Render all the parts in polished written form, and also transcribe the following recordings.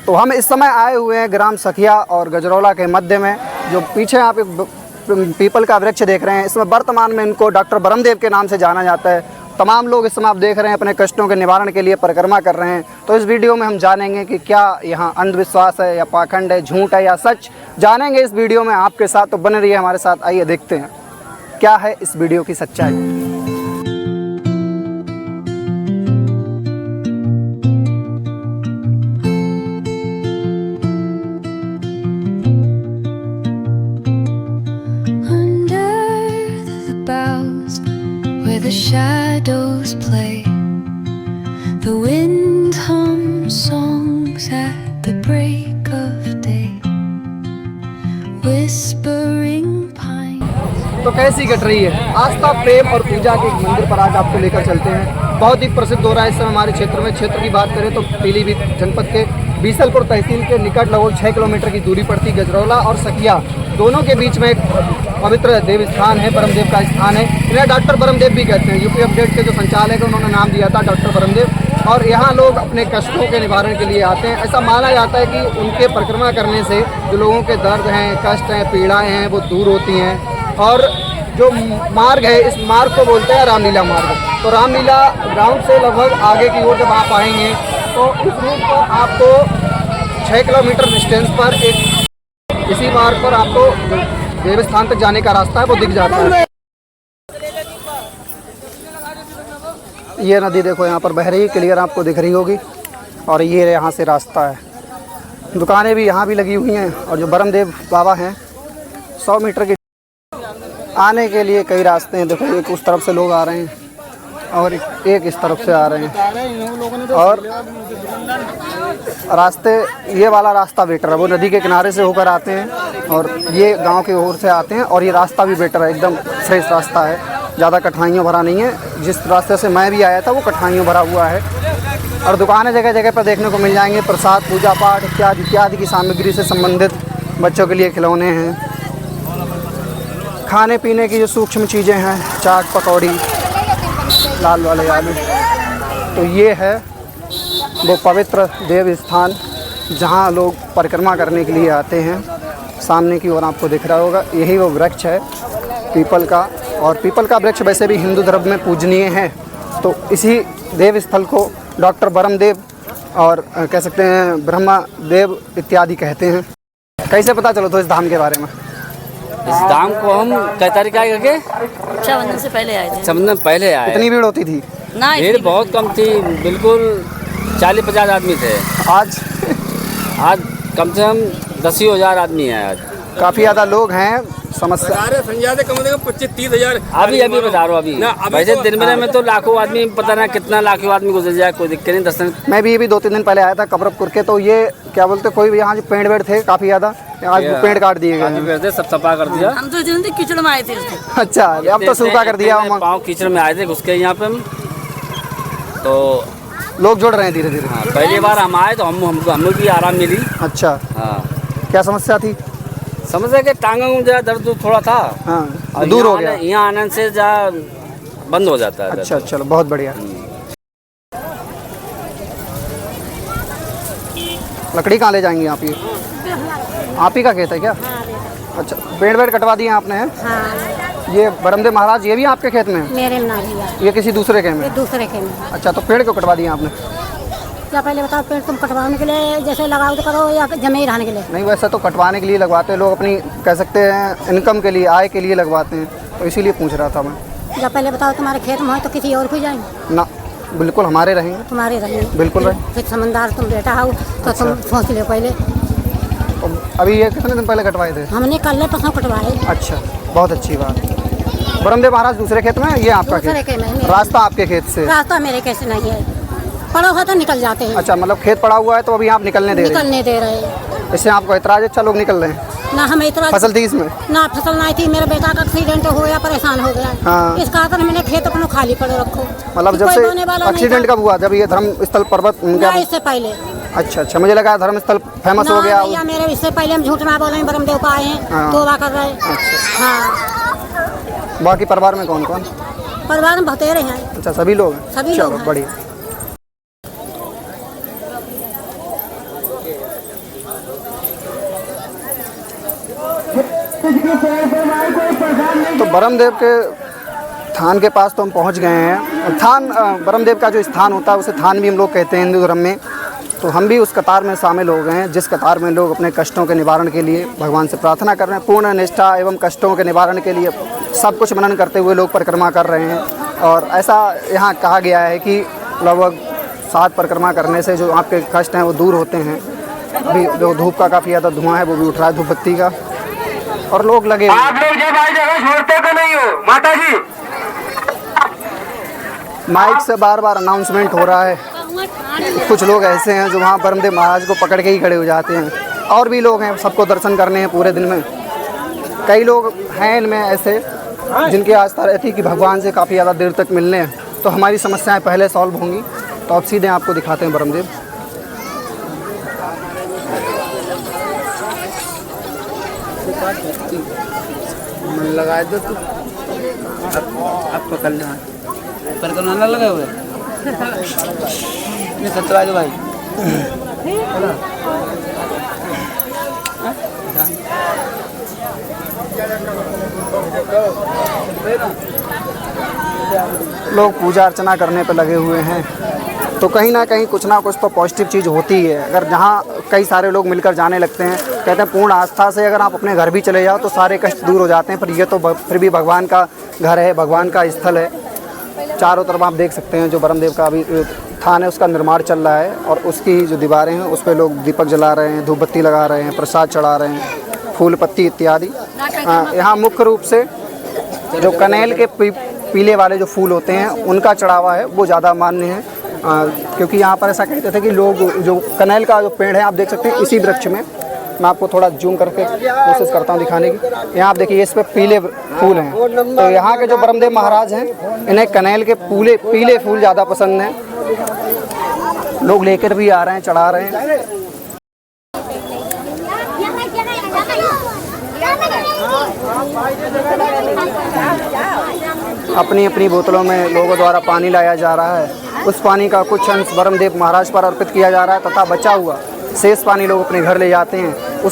तो हम इस समय आए हुए हैं ग्राम सखिया और गजरौला के मध्य में। जो पीछे आप एक पीपल का वृक्ष देख रहे हैं, इसमें वर्तमान में इनको डॉक्टर ब्रह्मदेव के नाम से जाना जाता है। तमाम लोग इस समय आप देख रहे हैं अपने कष्टों के निवारण के लिए परिक्रमा कर रहे हैं। तो इस वीडियो में हम जानेंगे कि क्या यहाँ अंधविश्वास है या पाखंड है, झूठ है या सच, जानेंगे इस वीडियो में आपके साथ। तो बने रहिए हमारे साथ, आइए देखते हैं क्या है इस वीडियो की सच्चाई। The shadows play, the wind hums songs at the break of day, whispering pines। तो कैसी कट रही है आस्था, प्रेम और पूजा के एक मंदिर पर आज आपको लेकर चलते हैं। बहुत ही प्रसिद्ध हो रहा है इस समय हमारे क्षेत्र में। क्षेत्र की बात करें तो पीलीभीत जनपद के बीसलपुर तहसील के निकट लगभग 6 किलोमीटर की दूरी पड़ती गजरौला और सखिया, दोनों के बीच में एक पवित्र देव स्थान है, ब्रह्मदेव का स्थान है। इन्हें डॉक्टर ब्रह्मदेव भी कहते हैं। यूपी अपडेट के जो संचालक हैं उन्होंने नाम दिया था डॉक्टर ब्रह्मदेव। और यहाँ लोग अपने कष्टों के निवारण के लिए आते हैं। ऐसा माना जाता है कि उनके परिक्रमा करने से जो लोगों के दर्द हैं, कष्ट हैं, पीड़ाएँ हैं, वो दूर होती हैं। और जो मार्ग है, इस मार्ग को बोलते हैं रामलीला मार्ग। तो रामलीला ग्राउंड से लगभग आगे की ओर जब आप आएंगे तो इस रूट पर आपको 6 किलोमीटर डिस्टेंस पर एक इसी मार्ग पर आपको देव स्थान तक जाने का रास्ता है, वो दिख जाता है। ये नदी देखो यहाँ पर बह रही है, क्लियर आपको दिख रही होगी। और ये यहाँ से रास्ता है। दुकानें भी यहाँ भी लगी हुई हैं। और जो ब्रह्मदेव बाबा हैं 100 मीटर की आने के लिए कई रास्ते हैं। देखो एक उस तरफ से लोग आ रहे हैं और एक इस तरफ से आ रहे हैं। और रास्ते, ये वाला रास्ता बेटर है, वो नदी के किनारे से होकर आते हैं और ये गांव की ओर से आते हैं। और ये रास्ता भी बेटर है, एकदम फ्रेश रास्ता है, ज़्यादा कठिनाइयों भरा नहीं है। जिस रास्ते से मैं भी आया था वो कठिनाइयों भरा हुआ है। और दुकानें जगह जगह पर देखने को मिल जाएंगे, प्रसाद, पूजा पाठ इत्यादि इत्यादि की सामग्री से संबंधित। बच्चों के लिए खिलौने हैं, खाने पीने की जो सूक्ष्म चीज़ें हैं, चाट, पकौड़ी, लाल वाले आलू। तो ये है वो पवित्र देव स्थान जहाँ लोग परिक्रमा करने के लिए आते हैं। सामने की ओर आपको दिख रहा होगा, यही वो वृक्ष है पीपल का। और पीपल का वृक्ष वैसे भी हिंदू धर्म में पूजनीय है। तो इसी देव स्थल को डॉक्टर ब्रह्मदेव और कह सकते हैं ब्रह्मदेव इत्यादि कहते हैं। कैसे पता चलो तो इस धाम के बारे में? इस धाम को हम कई तारीख आए करके रक्षाबंधन से पहले आए थे। रक्षाबंधन पहले आए। इतनी भीड़ होती थी? ना, भीड़ बहुत कम थी, बिल्कुल 40-50 आदमी थे। आज कम से कम 10,000 आदमी है। आज काफ़ी ज़्यादा लोग हैं। समस्या कम से कम 25-30 हज़ार अभी बता रहा हूँ। वैसे तो दिन में तो लाखों आदमी, पता ना कितना लाखों आदमी गुजर जाए, कोई दिक्कत नहीं। दर्शन मैं भी 2-3 दिन पहले आया था कबरपुर के। तो ये क्या बोलते, कोई भी यहाँ जो पेड़ वेड़ थे काफ़ी ज़्यादा, आज पेड़ काट दिए गए, सब सफा कर दिया। हम तो जल्दी कीचड़ में आए थे। अच्छा, अब तो सूखा कर दिया। पाँव कीचड़ में आए थे घुस के यहाँ पे हम। तो लोग जुड़ रहे हैं धीरे धीरे। हाँ, पहली बार हम आए तो हमें भी आराम मिली। अच्छा, हाँ। क्या समस्या थी? समझे कि टांगों में जरा दर्द थोड़ा था। हाँ, दूर हो गया। यहाँ आने से जा बंद हो जाता है। अच्छा, चलो बहुत बढ़िया। लकड़ी कहाँ ले जाएंगे आप? ये आप ही का खेत है क्या? अच्छा, पेड़ वेड़ कटवा दिए आपने हैं? हाँ। ये ब्रह्मदेव महाराज ये भी आपके खेत में है? मेरे में नहीं है, ये किसी दूसरे के में? ये दूसरे के में। अच्छा, तो पेड़ क्यों कटवा दिए आपने? क्या पहले बताओ, पेड़ तुम कटवाने के लिए जैसे लगाओ तो करो या जमे ही रहने के लिए? नहीं, वैसे तो कटवाने के लिए लगवाते हैं लोग, अपनी कह सकते हैं इनकम के लिए, आय के लिए लगवाते हैं। तो इसीलिए पूछ रहा था मैं। या पहले बताओ, तुम्हारे खेत में हो तो किसी और को जाएंगे ना, बिल्कुल हमारे रहेंगे। तुम्हारे रहेंगे? बिल्कुल रहेंगे। फिर समझदार तुम बेटा हो तो तुम सोच लो पहले। तो अभी ये कितने दिन पहले कटवाए थे? हमने कल परसों कटवाए। अच्छा, बहुत अच्छी बात। ब्रह्मदेव महाराज दूसरे खेत में, ये आपका दूसरे के में। रास्ता आपके खेत से? रास्ता मेरे कैसे नहीं है, पड़ा हुआ तो निकल जाते हैं। अच्छा, मतलब खेत पड़ा हुआ है तो अभी आप निकलने दे रहे हैं? इससे आपको एतराज? अच्छा, लोग निकल रहे हैं ना? हमें इतना फसल थी इसमें? ना, फसल नहीं थी। मेरे बेटा का एक्सीडेंट हो गया, परेशान हो गया। हाँ। इस कारण मैंने खेत अपना खाली पड़े रखो। मतलब जब से एक्सीडेंट कब हुआ? जब ये धर्मस्थल पर्वत? इससे पहले। अच्छा, मुझे लगा धर्मस्थल फेमस हो गया। या मेरे इससे पहले हम झूठ ना बोले, ब्रह्मदेव का आए हैं, तौबा कर रहे हैं। अच्छा। हाँ। बाकी परिवार में कौन कौन? परिवार में बतेरे हैं। अच्छा, सभी लोग हैं? सभी चलो लोग हैं। बढ़िया। तो ब्रह्मदेव के थान के पास तो हम पहुंच गए हैं। थान ब्रह्मदेव का जो स्थान होता है उसे थान भी हम लोग कहते हैं हिंदू धर्म में। तो हम भी उस कतार में शामिल हो गए हैं जिस कतार में लोग अपने कष्टों के निवारण के लिए भगवान से प्रार्थना कर रहे हैं। पूर्ण निष्ठा एवं कष्टों के निवारण के लिए सब कुछ मनन करते हुए लोग परिक्रमा कर रहे हैं। और ऐसा यहाँ कहा गया है कि लगभग 7 परिक्रमा करने से जो आपके कष्ट हैं वो दूर होते हैं। अभी जो धूप का काफ़ी ज़्यादा धुआं है वो भी उठ रहा है, धूप बत्ती का, और लोग लगे हुए हैं। आप लोग जब आई जगह छोड़ते तो नहीं हो माता जी। माइक से बार बार अनाउंसमेंट हो रहा है। कुछ लोग ऐसे हैं जो वहाँ ब्रह्मदेव महाराज को पकड़ के ही खड़े हो जाते हैं। और भी लोग हैं, सबको दर्शन करने हैं पूरे दिन में। कई लोग हैं इनमें ऐसे जिनकी आस्था रहती है कि भगवान से काफ़ी ज़्यादा देर तक मिलने हैं, तो हमारी समस्याएं पहले सॉल्व होंगी। तो अब सीधे आपको दिखाते हैं ब्रह्मदेव। लगा दो तू, आप पकड़ लेना, पर तो ना लगे हुए ये सतरा दो भाई। लोग पूजा अर्चना करने पर लगे हुए हैं। तो कहीं ना कहीं कुछ ना कुछ तो पॉजिटिव चीज़ होती है। अगर जहाँ कई सारे लोग मिलकर जाने लगते हैं, कहते हैं पूर्ण आस्था से अगर आप अपने घर भी चले जाओ तो सारे कष्ट दूर हो जाते हैं। पर ये तो फिर भी भगवान का घर है, भगवान का स्थल है। चारों तरफ आप देख सकते हैं जो ब्रह्मदेव का अभी थान है उसका निर्माण चल रहा है, और उसकी जो दीवारें हैं उस पर लोग दीपक जला रहे हैं, धूप बत्ती लगा रहे हैं, प्रसाद चढ़ा रहे हैं, फूल पत्ती इत्यादि। यहाँ मुख्य रूप से जो कनेल के पीले वाले जो फूल होते हैं उनका चढ़ावा है वो ज़्यादा मान्य है। क्योंकि यहाँ पर ऐसा कहते थे कि लोग जो कनेल का जो पेड़ है आप देख सकते हैं इसी वृक्ष में, मैं आपको थोड़ा जूम करके कोशिश करता हूँ दिखाने की। यहाँ आप देखिए इस पर पीले फूल हैं। तो यहाँ के जो ब्रह्मदेव महाराज हैं इन्हें कनेल के पीले फूल ज़्यादा पसंद हैं। लोग लेकर भी आ रहे हैं, चढ़ा रहे हैं। अपनी अपनी बोतलों में लोगों द्वारा पानी लाया जा रहा है। उस पानी का कुछ अंश ब्रह्मदेव महाराज पर अर्पित किया जा रहा है तथा बचा हुआ शेष पानी लोग अपने घर ले जाते हैं,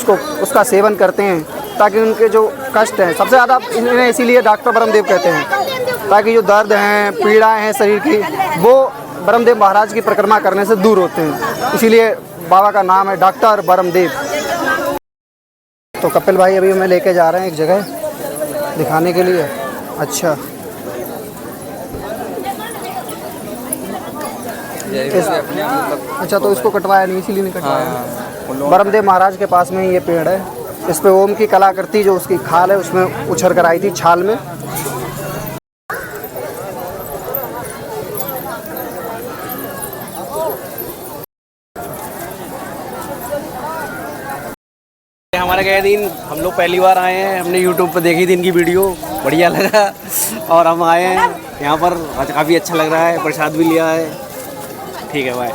उसका सेवन करते हैं ताकि उनके जो कष्ट हैं, सबसे ज़्यादा इन्हें इसीलिए डॉक्टर ब्रह्मदेव कहते हैं, ताकि जो दर्द हैं, पीड़ाएँ हैं शरीर की, वो ब्रह्मदेव महाराज की परिक्रमा करने से दूर होते हैं। इसीलिए बाबा का नाम है डॉक्टर ब्रह्मदेव। तो कपिल भाई अभी हमें लेके जा रहे हैं एक जगह दिखाने के लिए। अच्छा अच्छा, तो इसको कटवाया नहीं, इसीलिए नहीं कटवाया। ब्रह्मदेव महाराज के पास में ही ये पेड़ है। इस पे ओम की कलाकृति जो उसकी खाल है उसमें उछर कर आई थी छाल में। हमारा गए दिन हम लोग पहली बार आए हैं, हमने यूट्यूब पर देखी थी इनकी वीडियो, बढ़िया लगा और हम आए हैं यहाँ पर। काफ़ी अच्छा लग रहा है, प्रसाद भी लिया है। ठीक है भाई।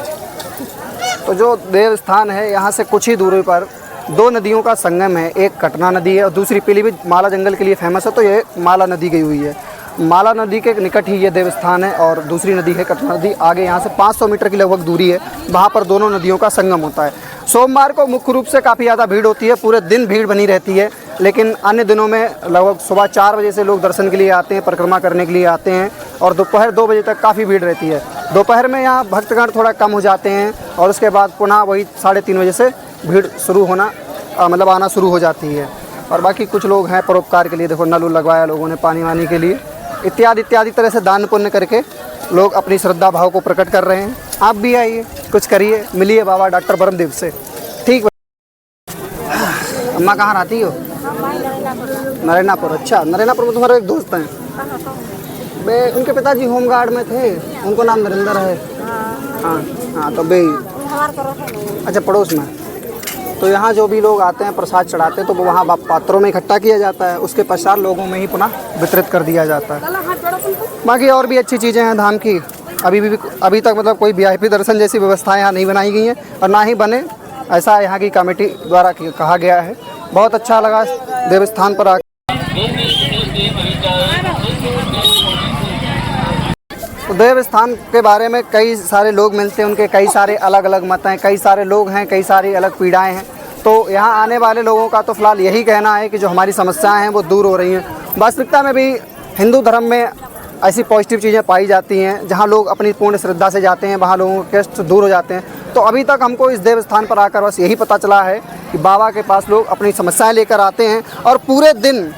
तो जो देव स्थान है यहाँ से कुछ ही दूरी पर 2 नदियों का संगम है। एक कटना नदी है और दूसरी पीलीभीत माला जंगल के लिए फेमस है, तो ये माला नदी गई हुई है। माला नदी के निकट ही ये देव स्थान है और दूसरी नदी है कटना नदी। आगे यहाँ से 500 मीटर की लगभग दूरी है, वहाँ पर दोनों नदियों का संगम होता है। सोमवार को मुख्य रूप से काफ़ी ज़्यादा भीड़ होती है, पूरे दिन भीड़ बनी रहती है। लेकिन अन्य दिनों में लगभग सुबह 4 बजे से लोग दर्शन के लिए आते हैं, परिक्रमा करने के लिए आते हैं, और दोपहर 2 बजे तक काफ़ी भीड़ रहती है। दोपहर में यहाँ भक्तगण थोड़ा कम हो जाते हैं और उसके बाद पुनः वही 3:30 बजे से भीड़ शुरू होना मतलब आना शुरू हो जाती है। और बाकी कुछ लोग हैं परोपकार के लिए, देखो नल लगवाया लोगों ने पानी वानी के लिए, इत्यादि इत्यादि तरह से दान पुण्य करके लोग अपनी श्रद्धा भाव को प्रकट कर रहे हैं। आप भी आइए, कुछ करिए, मिलिए बाबा डॉक्टर ब्रह्मदेव से। ठीक। अम्मा कहाँ रहती हो? नरेनापुर। अच्छा, नरेनापुर में तुम्हारे एक दोस्त हैं? बे उनके पिताजी होमगार्ड में थे, उनको नाम नरेंद्र है। हाँ हाँ, तो बे अच्छा पड़ोस में। तो यहाँ जो भी लोग आते हैं प्रसाद चढ़ाते हैं तो वो वहाँ पात्रों में इकट्ठा किया जाता है, उसके पश्चात लोगों में ही पुनः वितरित कर दिया जाता है। बाकी और भी अच्छी चीज़ें हैं धाम की। अभी तक मतलब कोई VIP दर्शन जैसी व्यवस्थाएं यहाँ नहीं बनाई गई हैं और ना ही बने, ऐसा यहाँ की कमेटी द्वारा कहा गया है। बहुत अच्छा लगा देवस्थान पर आकर। तो देवस्थान के बारे में कई सारे लोग मिलते हैं, उनके कई सारे अलग अलग मत हैं, कई सारे लोग हैं, कई सारी अलग पीड़ाएं हैं। तो यहाँ आने वाले लोगों का तो फिलहाल यही कहना है कि जो हमारी समस्याएं हैं वो दूर हो रही हैं। वास्तविकता में भी हिंदू धर्म में ऐसी पॉजिटिव चीज़ें पाई जाती हैं, जहाँ लोग अपनी पूर्ण श्रद्धा से जाते हैं, वहाँ लोगों के कष्ट दूर हो जाते हैं। तो अभी तक हमको इस देव स्थान पर आकर बस यही पता चला है कि बाबा के पास लोग अपनी समस्याएं लेकर आते हैं और पूरे दिन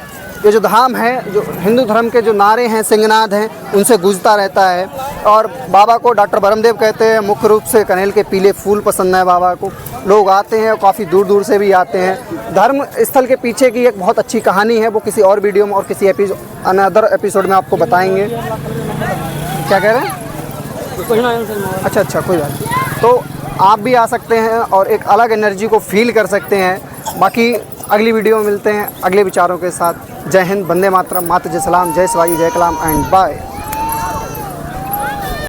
ये जो धाम है, जो हिंदू धर्म के जो नारे हैं, सिंहनाद हैं, उनसे गूंजता रहता है। और बाबा को डॉक्टर ब्रह्मदेव कहते हैं। मुख्य रूप से कनेल के पीले फूल पसंद है बाबा को। लोग आते हैं और काफ़ी दूर दूर से भी आते हैं। धर्म स्थल के पीछे की एक बहुत अच्छी कहानी है, वो किसी और वीडियो में और किसी अनदर एपिसोड में आपको बताएंगे। क्या कह रहे हैं? अच्छा, कोई बात नहीं। तो आप भी आ सकते हैं और एक अलग एनर्जी को फील कर सकते हैं। बाकी अगली वीडियो में मिलते हैं अगले विचारों के साथ। जय हिंद, वंदे मातरम, मातृ जय सलाम, जय शिवाजी, जय कलाम एंड बाय।